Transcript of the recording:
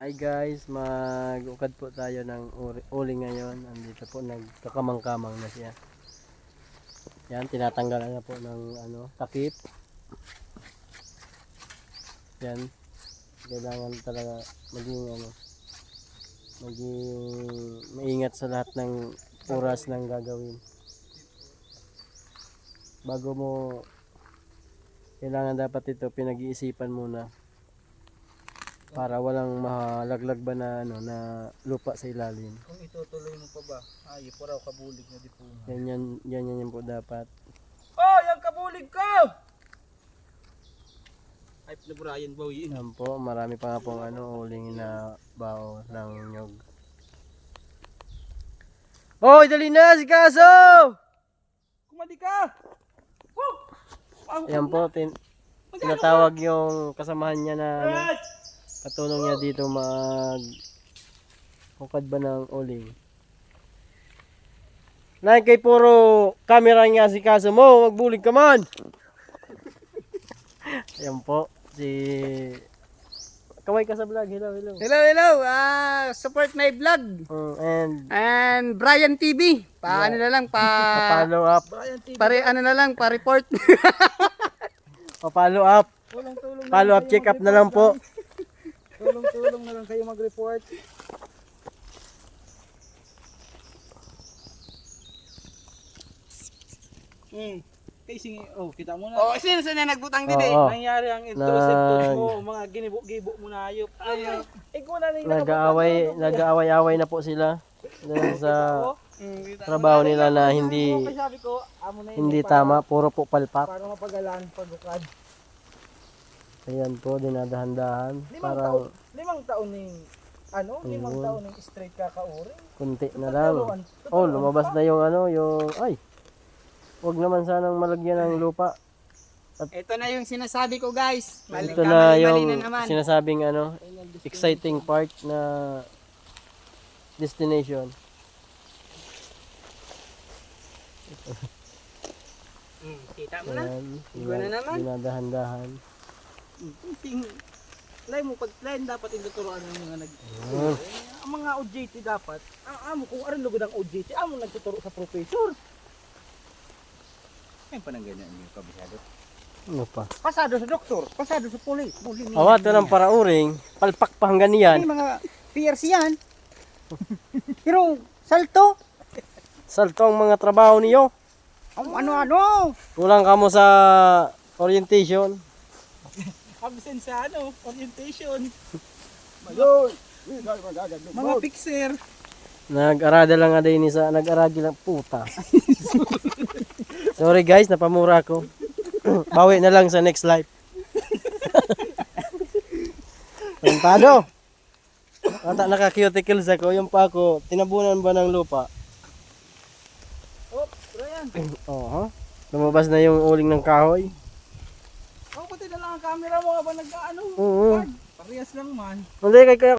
Hi guys, mag-ukad po tayo ng uling ngayon. Andito po, nagkakamang-kamang na siya. Yan, tinatanggalan na po ng takip. Yan, kailangan talaga maging maingat sa lahat ng oras ng gagawin. Bago mo, kailangan dapat ito pinag-iisipan muna. Para walang mahalaglag ba na na lupa sa ilalim. Kung itutuloy mo pa ba? Ay, raw kabulig na di po. Yan po dapat. Oh, yung kabulig ko! Ay, na Brian Bowie. Yan po, marami pa nga pong uling na bao ng nyog. Hoy, dali na si Kaso! Kumadi ka! Yan po, tinatawag yung kasamahan niya na katulong niya dito hukad ba ng uling. Lain kay puro camera nga si Kaso mo, magbulig ka man. Yan po, si kaway ka sa vlog. Hello. Hello. Support my vlog. And Brian TV. Ano na lang follow up. Pa-report. Follow up. Follow up, check up na lang po. Tulong na lang kayo mag-report. Kasi kita mo na. Oh, sino na nagbutang din eh. Nangyari ang intrusive mo, mga ginibo-gibo mo na hayop. Ay, ikaw na rin Nag-aaway na po sila dahil sa trabaho nila na hindi tama, puro po palpak. Para mapagalan pagukad. Ayan po, dinadahan-dahan. Parang 5 taon ning 5 taon ning straight kakauri. kunti na lang. Oh, lumabas na yung ay. Wag naman sanang malagyan ng lupa. Ito na yung sinasabi ko, guys. Ito na yung sinasabing exciting part na destination. Kita mo na. Ayan, Igo na naman. dinadahan-dahan. Lain dapat induturoan ng mga ang mga OJT dapat. Amo kung aron lugod ang OJT, amo nagtuturo sa professor. Ay panang ganyan yung kabisado. Ano pa? Pasado sa doktor, pasado sa pulis. Awat ng parauring, palpak pa hanggang niyan. May mga PRC yan. Pero, salto. Salto ang mga trabaho niyo. Ano? Kulang kamo sa orientation. Absent sa orientation. Mayon. Mga fixer. Nag-arada lang nga din sa nag-aradi lang puta. Sorry guys, napamura ko. Bawi na lang sa next live. Pado. Ata naka-cuticles ako, yung pa ako, tinabunan ba ng lupa? Oh, Brian. Oo. Lumabas na yung uling ng kahoy. Pati na lang ang camera mo habang nag-ano. Oo. Parehas lang man. Hindi kaya